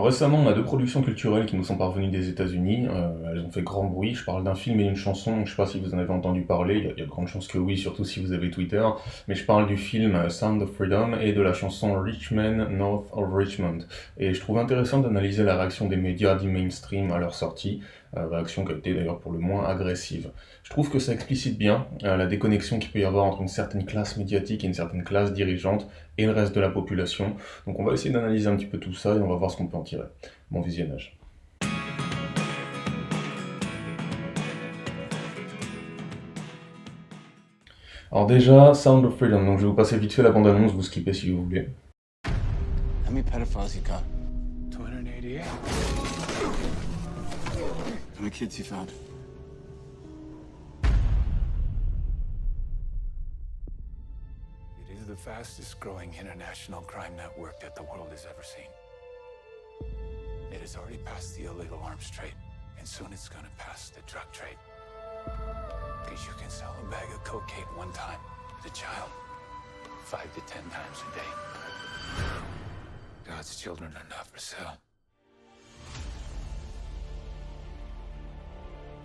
Récemment, on a deux productions culturelles qui nous sont parvenues des États-Unis. Elles ont fait grand bruit. Je parle d'un film et d'une chanson. Je ne sais pas si vous en avez entendu parler. Il y a de grandes chances que oui, surtout si vous avez Twitter. Mais je parle du film Sound of Freedom et de la chanson Rich Man North of Richmond. Et je trouve intéressant d'analyser la réaction des médias dits mainstream à leur sortie. Réaction qui a été d'ailleurs pour le moins agressive. Je trouve que ça explicite bien la déconnexion qu'il peut y avoir entre une certaine classe médiatique et une certaine classe dirigeante et le reste de la population. Donc on va essayer d'analyser un petit peu tout ça et on va voir ce qu'on peut en tirer. Bon visionnage. Alors déjà, Sound of Freedom, donc je vais vous passer vite fait la bande-annonce, vous skippez si vous voulez. How many pedophiles you got? 288. How many kids you found? It is the fastest growing international crime network that the world has ever seen. It has already passed the illegal arms trade, and soon it's gonna pass the drug trade. Because you can sell a bag of cocaine one time as a child, 5 to 10 times a day. God's children are not for sale.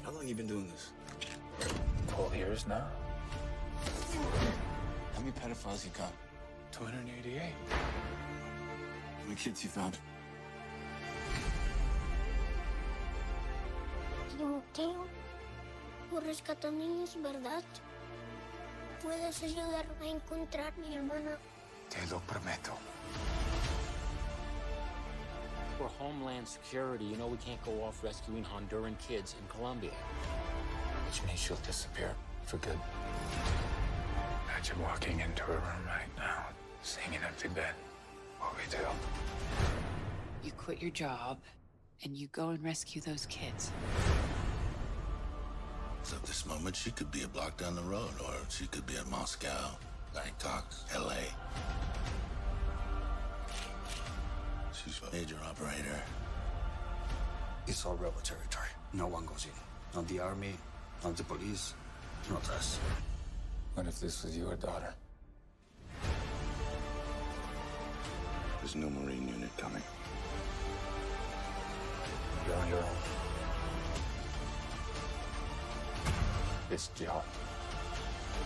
How long you been doing this? 12 years now? How many pedophiles you got? 288. How many kids you found? Timoteo, tú rescatas niños, ¿verdad? ¿Puedes ayudarme a encontrar a mi hermana? Te lo prometo. For Homeland Security, you know we can't go off rescuing Honduran kids in Colombia. Which means she'll disappear for good. Imagine walking into a room right now, seeing an empty bed. What we do? You quit your job and you go and rescue those kids. So at this moment, she could be a block down the road, or she could be in Moscow, Bangkok, LA. She's a major operator. It's all rebel territory. No one goes in. Not the army, not the police, not us. What if this was your daughter? There's no Marine unit coming. You're on your own. This job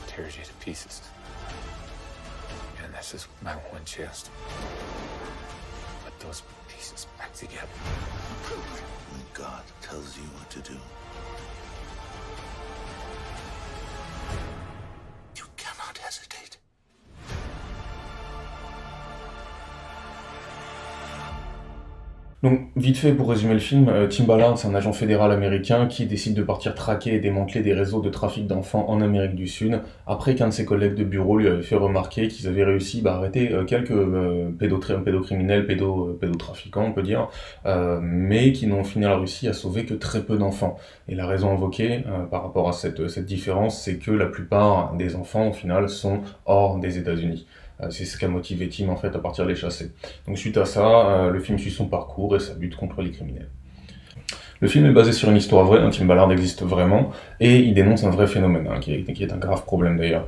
tears you to pieces. And this is my one chance to put those pieces back together. When God tells you what to do, you cannot hesitate. Donc, vite fait, pour résumer le film, Tim Ballard, c'est un agent fédéral américain qui décide de partir traquer et démanteler des réseaux de trafic d'enfants en Amérique du Sud, après qu'un de ses collègues de bureau lui avait fait remarquer qu'ils avaient réussi à arrêter quelques pédocriminels, pédotrafiquants, on peut dire, mais qui n'ont final réussi à sauver que très peu d'enfants. Et la raison invoquée par rapport à cette différence, c'est que la plupart des enfants, au final, sont hors des États-Unis. C'est ce qui a motivé Tim en fait à partir les chasser. Donc suite à ça, le film suit son parcours et sa lutte contre les criminels. Le film est basé sur une histoire vraie, Tim Ballard existe vraiment, et il dénonce un vrai phénomène, qui est un grave problème d'ailleurs.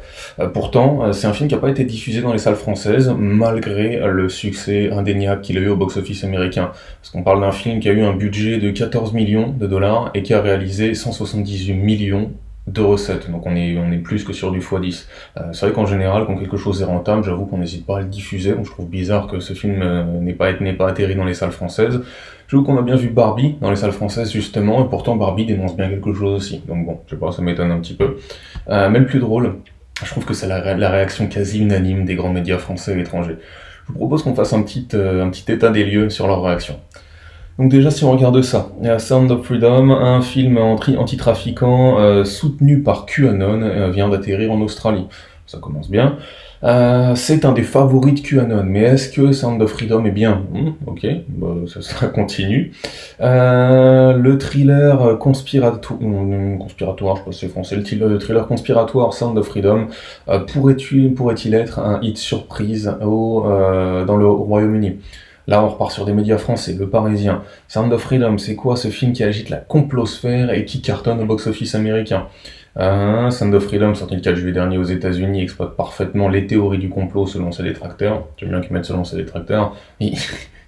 Pourtant, c'est un film qui n'a pas été diffusé dans les salles françaises, malgré le succès indéniable qu'il a eu au box-office américain. Parce qu'on parle d'un film qui a eu un budget de 14 millions de dollars et qui a réalisé 178 millions de recettes, donc on est plus que sur du x10. C'est vrai qu'en général, quand quelque chose est rentable, j'avoue qu'on n'hésite pas à le diffuser, donc je trouve bizarre que ce film n'ait pas atterri dans les salles françaises. J'avoue qu'on a bien vu Barbie dans les salles françaises justement, et pourtant Barbie dénonce bien quelque chose aussi, donc bon, je sais pas, ça m'étonne un petit peu. Mais le plus drôle, je trouve que c'est la réaction quasi unanime des grands médias français et étrangers. Je vous propose qu'on fasse un petit état des lieux sur leur réaction. Donc déjà, si on regarde ça, Sound of Freedom, un film anti-trafiquant soutenu par QAnon, vient d'atterrir en Australie. Ça commence bien. C'est un des favoris de QAnon, mais est-ce que Sound of Freedom est bien Ok, ça continue. Le thriller conspiratoire, je sais pas si c'est français, le thriller conspiratoire Sound of Freedom pourrait-il être un hit surprise dans le Royaume-Uni? Là, on repart sur des médias français, Le Parisien. Sound of Freedom, c'est quoi ce film qui agite la complosphère et qui cartonne au box-office américain? Sound of Freedom, sorti le 4 juillet dernier aux États-Unis, exploite parfaitement les théories du complot selon ses détracteurs. J'aime bien qu'ils mettent selon ses détracteurs. Il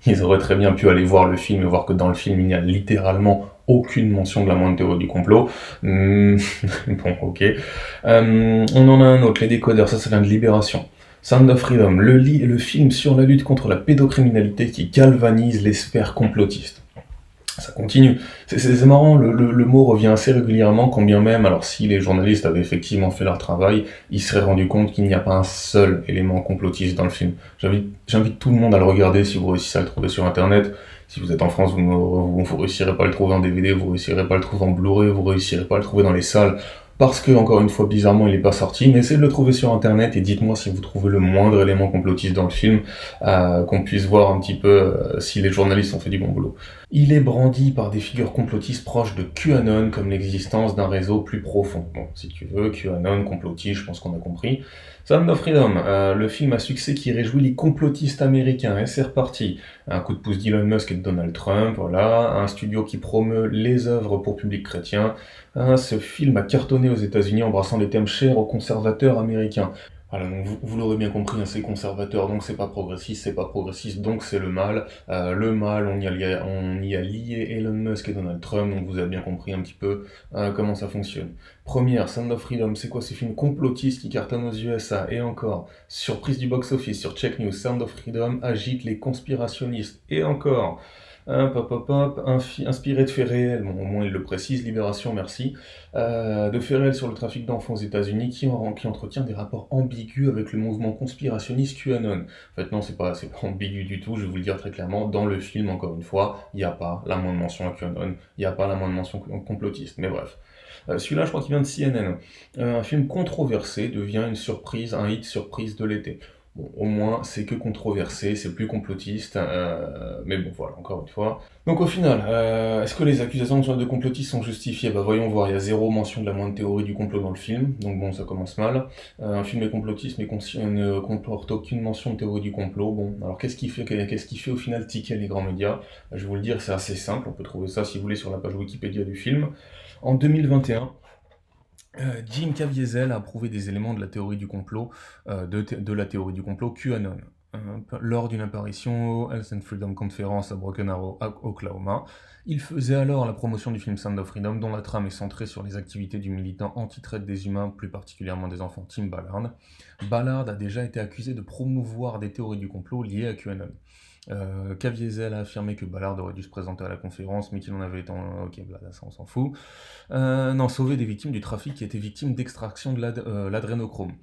Ils auraient très bien pu aller voir le film et voir que dans le film, il n'y a littéralement aucune mention de la moindre théorie du complot. Bon, ok. On en a un autre, Les Décodeurs, ça vient de Libération. Sound of Freedom, le film sur la lutte contre la pédocriminalité qui galvanise les sphères complotistes. Ça continue. C'est marrant, le mot revient assez régulièrement, quand bien même, alors si les journalistes avaient effectivement fait leur travail, ils se seraient rendus compte qu'il n'y a pas un seul élément complotiste dans le film. J'invite tout le monde à le regarder si vous réussissez à le trouver sur internet. Si vous êtes en France, vous réussirez pas à le trouver en DVD, vous réussirez pas à le trouver en Blu-ray, vous réussirez pas à le trouver dans les salles. Parce que, encore une fois, bizarrement, il n'est pas sorti, mais essayez de le trouver sur internet et dites-moi si vous trouvez le moindre élément complotiste dans le film, qu'on puisse voir un petit peu si les journalistes ont fait du bon boulot. Il est brandi par des figures complotistes proches de QAnon comme l'existence d'un réseau plus profond. Bon, si tu veux, QAnon, complotiste, je pense qu'on a compris. Sound of Freedom, le film à succès qui réjouit les complotistes américains, et c'est reparti. Un coup de pouce d'Elon Musk et de Donald Trump, voilà. Un studio qui promeut les œuvres pour public chrétien. Ce film a cartonné aux États-Unis, embrassant des thèmes chers aux conservateurs américains. Voilà, donc vous l'aurez bien compris, hein, c'est conservateur, donc c'est pas progressiste, donc c'est le mal. Le mal, on y a lié Elon Musk et Donald Trump, donc vous avez bien compris un petit peu comment ça fonctionne. Première, Sound of Freedom, c'est quoi ce film complotiste qui cartonne aux USA? Et encore, surprise du box-office sur Check News, Sound of Freedom agite les conspirationnistes. Et encore, inspiré de faits réels, bon, au moins il le précise, Libération, merci, de faits réels sur le trafic d'enfants aux États-Unis qui entretient des rapports ambigus avec le mouvement conspirationniste QAnon. En fait, non, c'est pas ambigu du tout, je vais vous le dire très clairement. Dans le film, encore une fois, il n'y a pas la moindre mention à QAnon, il n'y a pas la moindre mention complotiste, mais bref. Celui-là, je crois qu'il vient de CNN. Un film controversé devient une surprise, un hit surprise de l'été. Bon, au moins, c'est que controversé, c'est plus complotiste, mais bon, voilà, encore une fois. Donc au final, est-ce que les accusations de complotistes sont justifiées? Bah voyons voir, il y a zéro mention de la moindre théorie du complot dans le film, donc bon, ça commence mal. Un film est complotiste, mais ne comporte aucune mention de théorie du complot. Bon, alors qu'est-ce qui fait au final ticker les grands médias? Je vais vous le dire, c'est assez simple, on peut trouver ça, si vous voulez, sur la page Wikipédia du film. En 2021, Jim Caviezel a approuvé des éléments de la théorie du complot, de la théorie du complot QAnon, lors d'une apparition au Health and Freedom Conference à Broken Arrow, Oklahoma. Il faisait alors la promotion du film Sound of Freedom, dont la trame est centrée sur les activités du militant anti-traite des humains, plus particulièrement des enfants Tim Ballard. Ballard a déjà été accusé de promouvoir des théories du complot liées à QAnon. Caviezel a affirmé que Ballard aurait dû se présenter à la conférence, mais qu'il en avait été ok, là, ça on s'en fout. Non, sauver des victimes du trafic qui étaient victimes d'extraction de l'adrénochrome.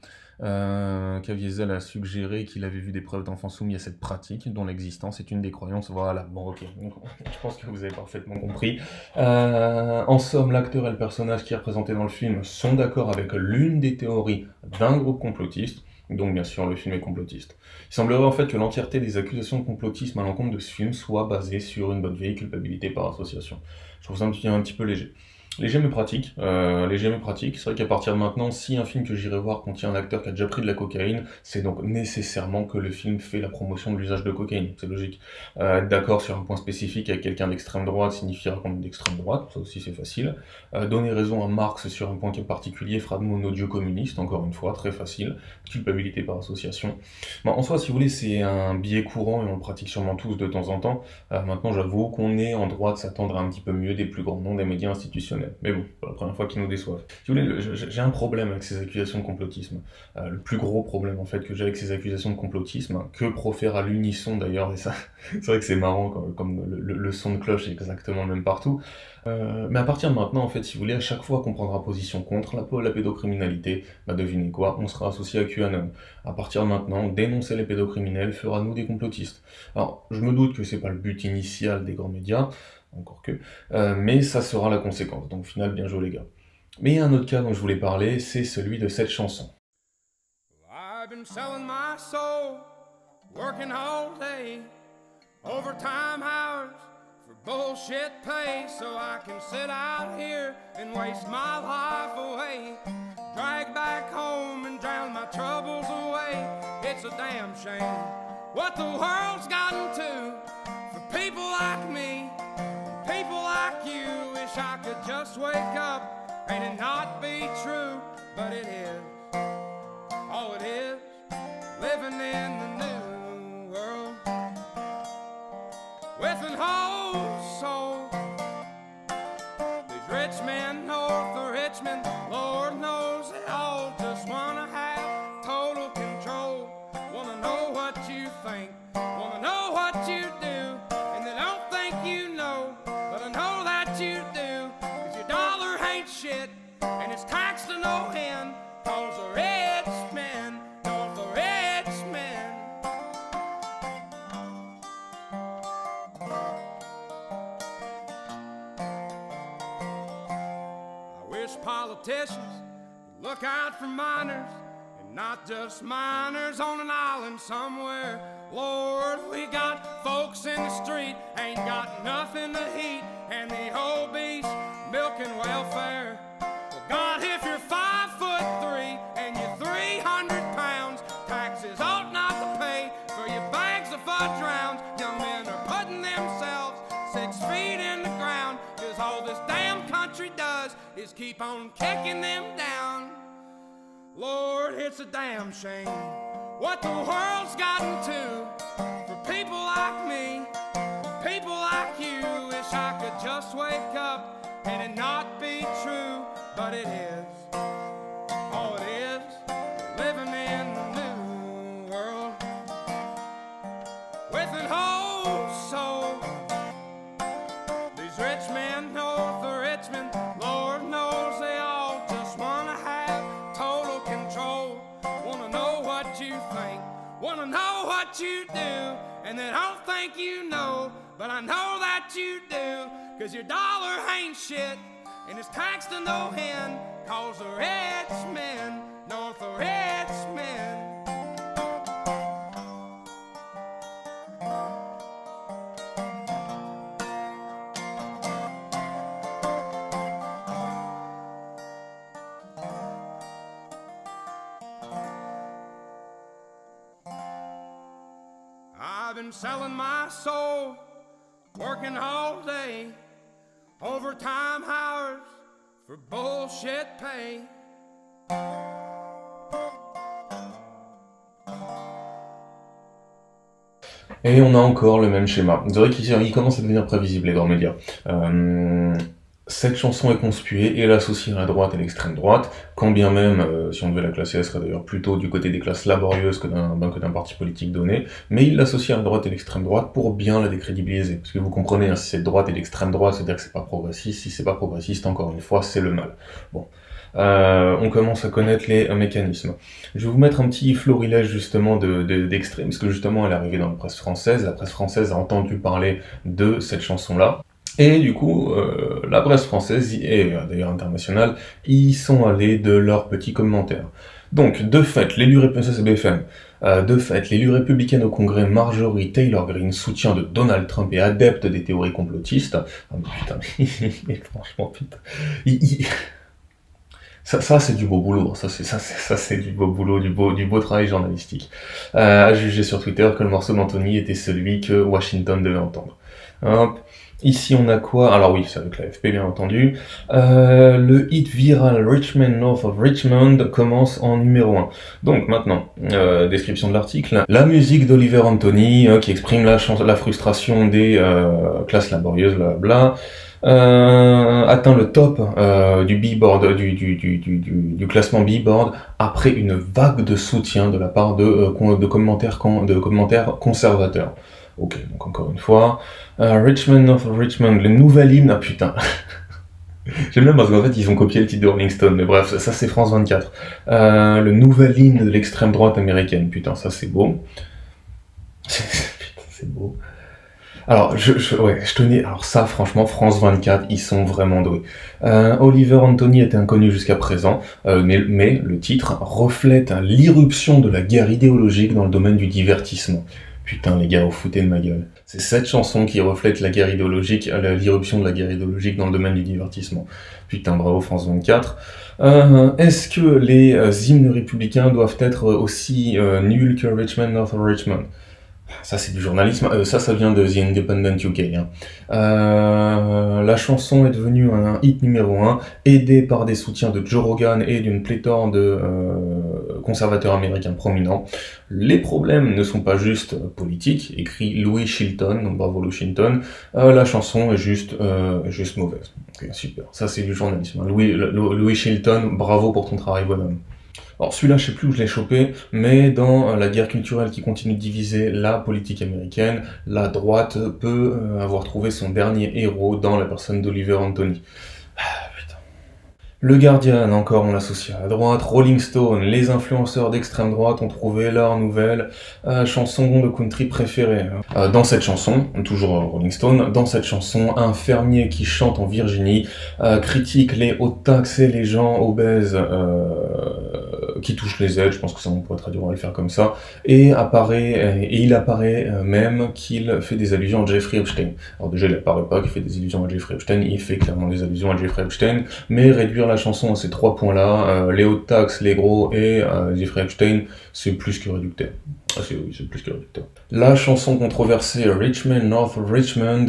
Caviezel a suggéré qu'il avait vu des preuves d'enfants soumis à cette pratique, dont l'existence est une des croyances. Voilà, bon ok, donc, je pense que vous avez parfaitement compris. En somme, l'acteur et le personnage qui est représenté dans le film sont d'accord avec l'une des théories d'un groupe complotiste. Donc bien sûr, le film est complotiste. Il semblerait en fait que l'entièreté des accusations de complotisme à l'encontre de ce film soit basée sur une bonne vieille culpabilité par association. Je trouve ça un petit peu léger. Léger mais pratique. C'est vrai qu'à partir de maintenant, si un film que j'irai voir contient un acteur qui a déjà pris de la cocaïne, c'est donc nécessairement que le film fait la promotion de l'usage de cocaïne. C'est logique. Être d'accord sur un point spécifique avec quelqu'un d'extrême droite signifiera qu'on est d'extrême droite, ça aussi c'est facile. Donner raison à Marx sur un point qui est particulier fera de nous un odieux communiste, encore une fois, très facile. Culpabilité par association. Bon, en soi, si vous voulez, c'est un biais courant et on le pratique sûrement tous de temps en temps. Maintenant, j'avoue qu'on est en droit de s'attendre à un petit peu mieux des plus grands noms des médias institutionnels. Mais bon, c'est pas la première fois qu'ils nous déçoivent. Si vous voulez, j'ai un problème avec ces accusations de complotisme. Le plus gros problème, en fait, que j'ai avec ces accusations de complotisme, que profèrent à l'unisson d'ailleurs, et ça, c'est vrai que c'est marrant, comme le son de cloche est exactement le même partout. Mais à partir de maintenant, en fait, si vous voulez, à chaque fois qu'on prendra position contre la pédocriminalité, bah devinez quoi, on sera associé à QAnon. À partir de maintenant, dénoncer les pédocriminels fera nous des complotistes. Alors, je me doute que c'est pas le but initial des grands médias, encore que, mais ça sera la conséquence. Donc au final, bien joué les gars. Mais il y a un autre cas dont je voulais parler, c'est celui de cette chanson. I've been selling my soul, working all day, overtime hours for bullshit pay, so I can sit out here and waste my life away, drag back home and drown my troubles away. It's a damn shame what the world's gotten to for people like me. People like you, wish I could just wake up and it not be true, but it is. Oh, it is living in the new world. foolish politicians look out for minors, and not just minors on an island somewhere. Lord, we got folks in the street, ain't got nothing to eat, and the obese milking welfare. Well, God, if you're 5'3" and you're 300 pounds, taxes ought not to pay for your bags of fudge rounds. Young men are putting themselves 6 feet in the ground, 'cause all this damn country does is keep on kicking them down. Lord, it's a damn shame what the world's gotten to for people like me, people like you. Wish I could just wake up and it not be true, but it is. Oh, it is living in the new world with an whole soul. These rich men north of Richmond, Lord knows they all just wanna have total control. Wanna know what you think, wanna know what you do, and they don't think you know, but I know that you do. 'Cause your dollar ain't shit, and it's taxed to no end, 'cause the rich men north of Richmond. I've been selling my soul, working all day, overtime hours for bullshit pay. Et on a encore le même schéma. Vous verrez qu'il commence à devenir prévisible, les grands médias. Cette chanson est conspuée et elle associe la droite et l'extrême droite, quand bien même, si on devait la classer, elle serait d'ailleurs plutôt du côté des classes laborieuses que d'un parti politique donné, mais il l'associe à la droite et l'extrême droite pour bien la décrédibiliser. Parce que vous comprenez, hein, si c'est droite et l'extrême droite, c'est-à-dire que c'est pas progressiste, si c'est pas progressiste, encore une fois, c'est le mal. Bon. On commence à connaître les mécanismes. Je vais vous mettre un petit florilège justement d'extraits, parce que justement elle est arrivée dans la presse française a entendu parler de cette chanson-là, et du coup, la presse française, et d'ailleurs internationale, y sont allés de leurs petits commentaires. Donc, de fait, ça c'est BFM, de fait, l'élu républicaine au Congrès Marjorie Taylor Greene, soutien de Donald Trump et adepte des théories complotistes. Ah mais putain, franchement, putain. Ça c'est du beau boulot, ça c'est du beau boulot, du beau travail journalistique. À juger sur Twitter que le morceau d'Anthony était celui que Washington devait entendre. Hop. Ici on a quoi? Alors oui, c'est avec l'AFP bien entendu. Le hit viral Richmond North of Richmond commence en numéro 1. Donc maintenant, description de l'article. La musique d'Oliver Anthony qui exprime la frustration des classes laborieuses, blabla. Atteint le top du Billboard, du classement Billboard après une vague de soutien de la part de commentaires conservateurs. Ok, donc encore une fois, Richmond North of Richmond, le nouvel hymne, ah putain. J'aime bien parce qu'en fait ils ont copié le titre de Rolling Stone, mais bref, ça c'est France 24. Le nouvel hymne de l'extrême droite américaine, putain, ça c'est beau. Putain, c'est beau. Alors, je tenais, alors ça, franchement, France 24, ils sont vraiment doués. Oliver Anthony était inconnu jusqu'à présent, mais le titre reflète l'irruption de la guerre idéologique dans le domaine du divertissement. Putain, les gars, vous foutez de ma gueule. C'est cette chanson qui reflète la guerre idéologique, l'irruption de la guerre idéologique dans le domaine du divertissement. Putain, bravo France 24. Est-ce que les hymnes républicains doivent être aussi nuls que Richmond North of Richmond? Ça c'est du journalisme, ça vient de The Independent UK. Hein. La chanson est devenue un hit numéro 1, aidé par des soutiens de Joe Rogan et d'une pléthore de conservateurs américains prominents. Les problèmes ne sont pas juste politiques, écrit Louis Chilton, donc bravo Louis Chilton, la chanson est juste mauvaise. Ok, super, ça c'est du journalisme. Louis Chilton, bravo pour ton travail bonhomme. Alors celui-là, je sais plus où je l'ai chopé, mais dans la guerre culturelle qui continue de diviser la politique américaine, la droite peut avoir trouvé son dernier héros dans la personne d'Oliver Anthony. Ah, putain. Le Guardian, encore on l'associe à la droite, Rolling Stone, les influenceurs d'extrême droite ont trouvé leur nouvelle chanson de country préférée. Dans cette chanson, toujours Rolling Stone, dans cette chanson, un fermier qui chante en Virginie critique les hautes taxes et les gens obèses qui touchent les aides, je pense que ça on pourrait traduire, on va le faire comme ça, et il apparaît même qu'il fait des allusions à Jeffrey Epstein. Alors déjà il apparaît pas qu'il fait des allusions à Jeffrey Epstein, il fait clairement des allusions à Jeffrey Epstein, mais réduire la chanson à ces 3 points-là, les hautes taxes, les gros et Jeffrey Epstein, c'est plus que réducteur. C'est plus que réducteur. La chanson controversée Richmond North of Richmond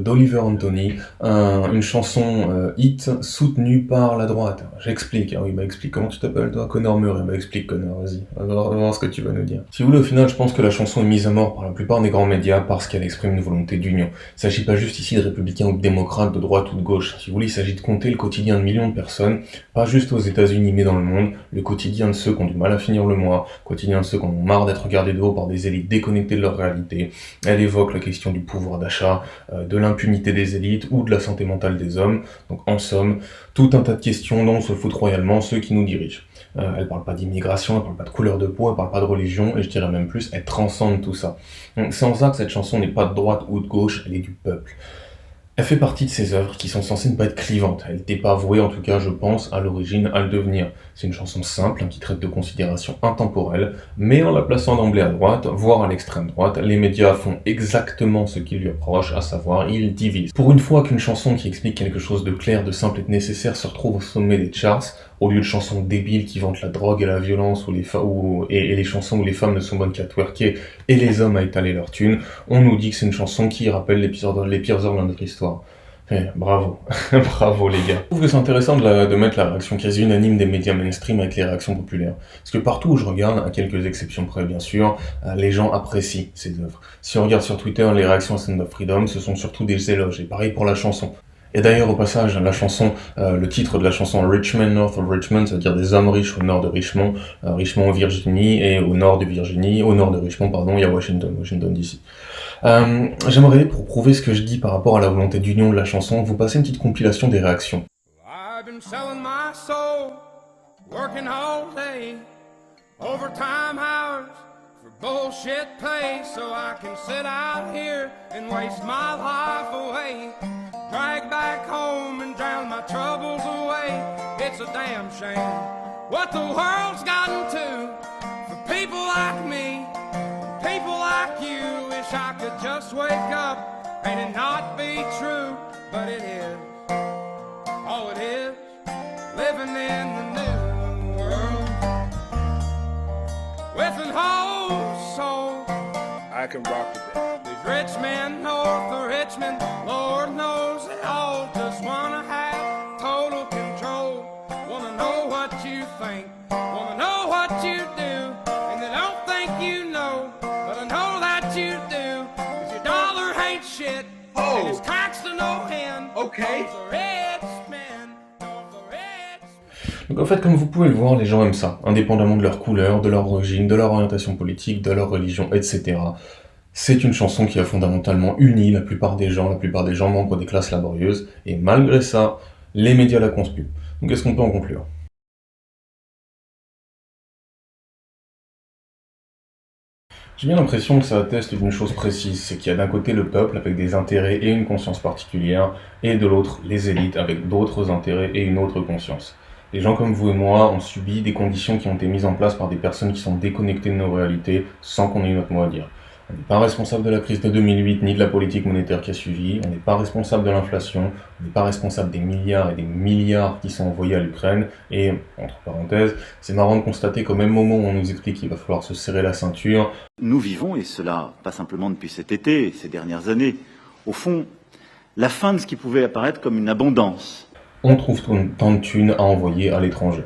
d'Oliver Anthony, une chanson hit soutenue par la droite. J'explique, ah oui, bah explique comment tu t'appelles toi, Connor Murray, bah explique Connor, vas-y, on va voir ce que tu vas nous dire. Si vous voulez, au final, je pense que la chanson est mise à mort par la plupart des grands médias parce qu'elle exprime une volonté d'union. Il s'agit pas juste ici de républicains ou de démocrates, de droite ou de gauche. Si vous voulez, il s'agit de compter le quotidien de millions de personnes, pas juste aux États-Unis mais dans le monde, le quotidien de ceux qui ont du mal à finir le mois, le quotidien de ceux qui en ont marre d'être regardés de haut par des élites déconnectées de leur réalité. Elle évoque la question du pouvoir d'achat, de l'impunité des élites ou de la santé mentale des hommes. Donc en somme, tout un tas de questions dont se foutent royalement ceux qui nous dirigent. Elle parle pas d'immigration, elle parle pas de couleur de peau, elle parle pas de religion, et je dirais même plus, elle transcende tout ça. Donc c'est en ça que cette chanson n'est pas de droite ou de gauche, elle est du peuple. Elle fait partie de ces œuvres qui sont censées ne pas être clivantes. Elle n'était pas vouée, en tout cas, je pense, à l'origine, à le devenir. C'est une chanson simple, qui traite de considérations intemporelles, mais en la plaçant d'emblée à droite, voire à l'extrême droite, les médias font exactement ce qu'ils lui approchent, à savoir, ils divisent. Pour une fois qu'une chanson qui explique quelque chose de clair, de simple et de nécessaire se retrouve au sommet des charts, au lieu de chansons débiles qui vantent la drogue et la violence, et les chansons où les femmes ne sont bonnes qu'à twerker et les hommes à étaler leur thune, on nous dit que c'est une chanson qui rappelle les pires heures de notre histoire. Bravo, bravo les gars. Je trouve que c'est intéressant de mettre la réaction quasi unanime des médias mainstream avec les réactions populaires. Parce que partout où je regarde, à quelques exceptions près bien sûr, les gens apprécient ces œuvres. Si on regarde sur Twitter les réactions à Sound of Freedom, ce sont surtout des éloges, et pareil pour la chanson. Et d'ailleurs, au passage, la chanson, le titre de la chanson Richmond North of Richmond, ça veut dire des hommes riches au nord de Richmond, Richmond en Virginie, et au nord de Richmond, pardon, il y a Washington DC. J'aimerais, pour prouver ce que je dis par rapport à la volonté d'union de la chanson, vous passer une petite compilation des réactions. I've been selling my soul, working all day, overtime hours for bullshit pay, so I can sit out here and waste my life away. Drag back home and drown my troubles away. It's a damn shame what the world's gotten to for people like me, people like you. Wish I could just wake up and it not be true, but it is. Oh, it is living in the new world with an whole soul. I can rock with that. These rich men north of Richmond, Lord knows they all just wanna have total control. Wanna know what you think, wanna know what you do, and they don't think you know, but I know that you do. 'Cause your dollar ain't shit, and it's taxed to no end. Okay. Those are rich men, those are rich. Donc en fait, comme vous pouvez le voir, les gens aiment ça, indépendamment de leur couleur, de leur origine, de leur orientation politique, de leur religion, etc. C'est une chanson qui a fondamentalement uni la plupart des gens membres des classes laborieuses, et malgré ça, les médias la conspuent. Donc qu'est-ce qu'on peut en conclure ? J'ai bien l'impression que ça atteste d'une chose précise, c'est qu'il y a d'un côté le peuple avec des intérêts et une conscience particulière, et de l'autre les élites avec d'autres intérêts et une autre conscience. Les gens comme vous et moi ont subi des conditions qui ont été mises en place par des personnes qui sont déconnectées de nos réalités sans qu'on ait notre mot à dire. On n'est pas responsable de la crise de 2008 ni de la politique monétaire qui a suivi, on n'est pas responsable de l'inflation, on n'est pas responsable des milliards et des milliards qui sont envoyés à l'Ukraine, et, entre parenthèses, c'est marrant de constater qu'au même moment où on nous explique qu'il va falloir se serrer la ceinture, nous vivons, et cela pas simplement depuis cet été, ces dernières années, au fond, la fin de ce qui pouvait apparaître comme une abondance. On trouve tant de thunes à envoyer à l'étranger.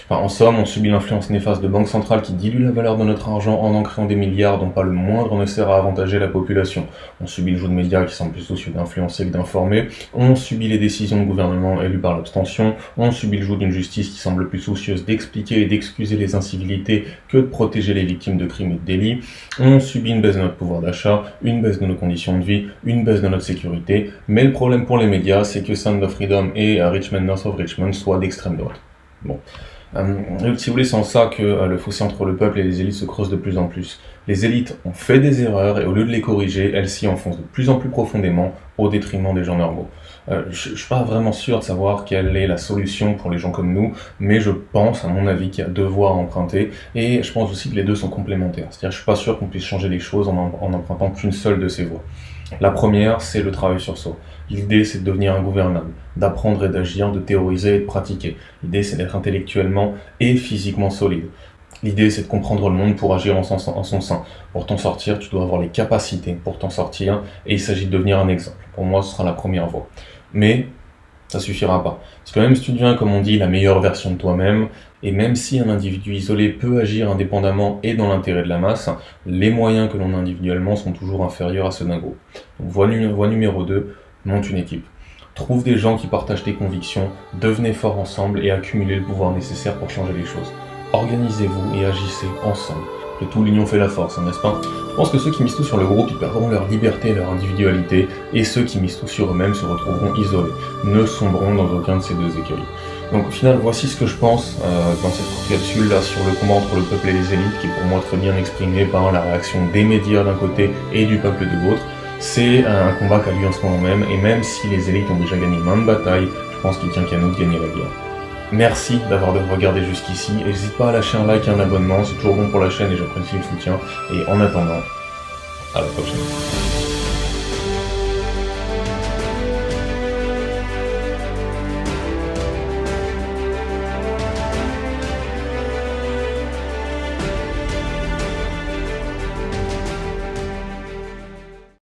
Enfin, en somme, on subit l'influence néfaste de banques centrales qui diluent la valeur de notre argent en créant des milliards dont pas le moindre ne sert à avantager la population. On subit le jeu de médias qui semble plus soucieux d'influencer que d'informer. On subit les décisions de gouvernement élus par l'abstention. On subit le jeu d'une justice qui semble plus soucieuse d'expliquer et d'excuser les incivilités que de protéger les victimes de crimes et de délits. On subit une baisse de notre pouvoir d'achat, une baisse de nos conditions de vie, une baisse de notre sécurité. Mais le problème pour les médias, c'est que Sound of Freedom et Richmond Richmond, North of Richmond, soit d'extrême droite. Bon. Si vous voulez, c'est en ça que le fossé entre le peuple et les élites se creuse de plus en plus. Les élites ont fait des erreurs et au lieu de les corriger, elles s'y enfoncent de plus en plus profondément au détriment des gens normaux. Je suis pas vraiment sûr de savoir quelle est la solution pour les gens comme nous, mais je pense, à mon avis, qu'il y a deux voies à emprunter, et je pense aussi que les deux sont complémentaires. C'est-à-dire, je suis pas sûr qu'on puisse changer les choses en empruntant qu'une seule de ces voies. La première, c'est le travail sur soi. L'idée, c'est de devenir ingouvernable, d'apprendre et d'agir, de théoriser et de pratiquer. L'idée, c'est d'être intellectuellement et physiquement solide. L'idée, c'est de comprendre le monde pour agir en son sein. Pour t'en sortir, tu dois avoir les capacités pour t'en sortir, et il s'agit de devenir un exemple. Pour moi, ce sera la première voie. Mais ça suffira pas. Parce que même si tu deviens, comme on dit, la meilleure version de toi-même, et même si un individu isolé peut agir indépendamment et dans l'intérêt de la masse, les moyens que l'on a individuellement sont toujours inférieurs à ceux d'un groupe. Donc voie numéro 2, monte une équipe. Trouve des gens qui partagent tes convictions, devenez forts ensemble et accumulez le pouvoir nécessaire pour changer les choses. Organisez-vous et agissez ensemble. Après tout, l'union fait la force, n'est-ce pas? Je pense que ceux qui misent tout sur le groupe, ils perdront leur liberté et leur individualité, et ceux qui misent tout sur eux-mêmes se retrouveront isolés, ne sombreront dans aucun de ces deux écueils. Donc au final, voici ce que je pense dans cette courte capsule là sur le combat entre le peuple et les élites, qui est pour moi très bien exprimé par la réaction des médias d'un côté et du peuple de l'autre. C'est un combat qui a lieu en ce moment même, et même si les élites ont déjà gagné maintes batailles, je pense qu'il tient qu'à nous de gagner la guerre. Merci d'avoir regardé jusqu'ici, et n'hésite pas à lâcher un like et un abonnement, c'est toujours bon pour la chaîne et j'apprécie le soutien, et en attendant, à la prochaine.